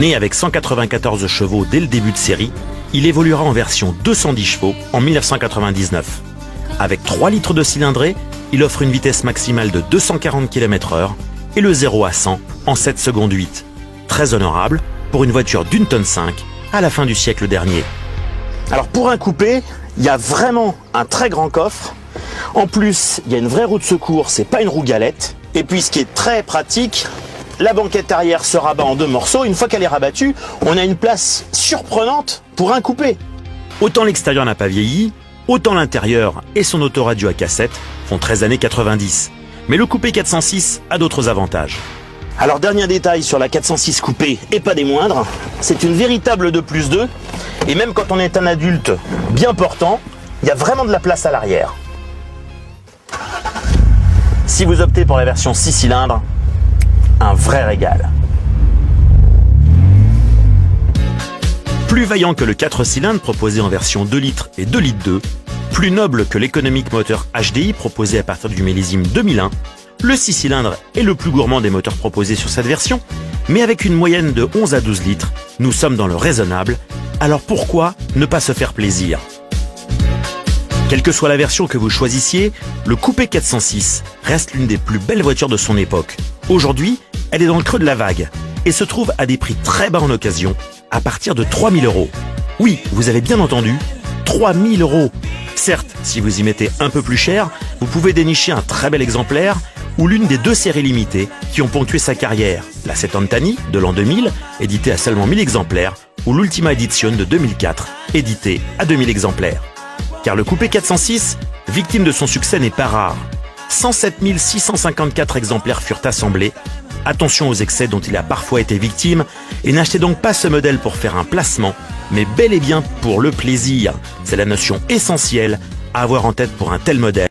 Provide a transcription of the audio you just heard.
Né avec 194 chevaux dès le début de série, il évoluera en version 210 chevaux en 1999. Avec 3 litres de cylindrée, il offre une vitesse maximale de 240 km/h et le 0 à 100 en 7 secondes 8. Très honorable pour une voiture d'1,5 tonne à la fin du siècle dernier. Alors pour un coupé, il y a vraiment un très grand coffre. En plus, il y a une vraie roue de secours, c'est pas une roue galette. Et puis ce qui est très pratique, la banquette arrière se rabat en 2 morceaux. Une fois qu'elle est rabattue, on a une place surprenante pour un coupé. Autant l'extérieur n'a pas vieilli, autant l'intérieur et son autoradio à cassette font 13 années 90. Mais le coupé 406 a d'autres avantages. Alors dernier détail sur la 406 coupé, et pas des moindres, c'est une véritable 2+2. Et même quand on est un adulte bien portant, il y a vraiment de la place à l'arrière. Si vous optez pour la version 6 cylindres, un vrai régal. Plus vaillant que le 4 cylindres proposé en version 2 litres et 2 litres 2, plus noble que l'économique moteur HDI proposé à partir du millésime 2001, le 6 cylindres est le plus gourmand des moteurs proposés sur cette version, mais avec une moyenne de 11 à 12 litres, nous sommes dans le raisonnable, alors pourquoi ne pas se faire plaisir ? Quelle que soit la version que vous choisissiez, le coupé 406 reste l'une des plus belles voitures de son époque. Aujourd'hui, elle est dans le creux de la vague et se trouve à des prix très bas en occasion, à partir de 3 000 €. Oui, vous avez bien entendu, 3 000 €. Certes, si vous y mettez un peu plus cher, vous pouvez dénicher un très bel exemplaire ou l'une des 2 séries limitées qui ont ponctué sa carrière, la Setantani de l'an 2000, éditée à seulement 1000 exemplaires, ou l'Ultima Edition de 2004, éditée à 2000 exemplaires. Car le coupé 406, victime de son succès, n'est pas rare. 107 654 exemplaires furent assemblés. Attention aux excès dont il a parfois été victime, et n'achetez donc pas ce modèle pour faire un placement, mais bel et bien pour le plaisir. C'est la notion essentielle à avoir en tête pour un tel modèle.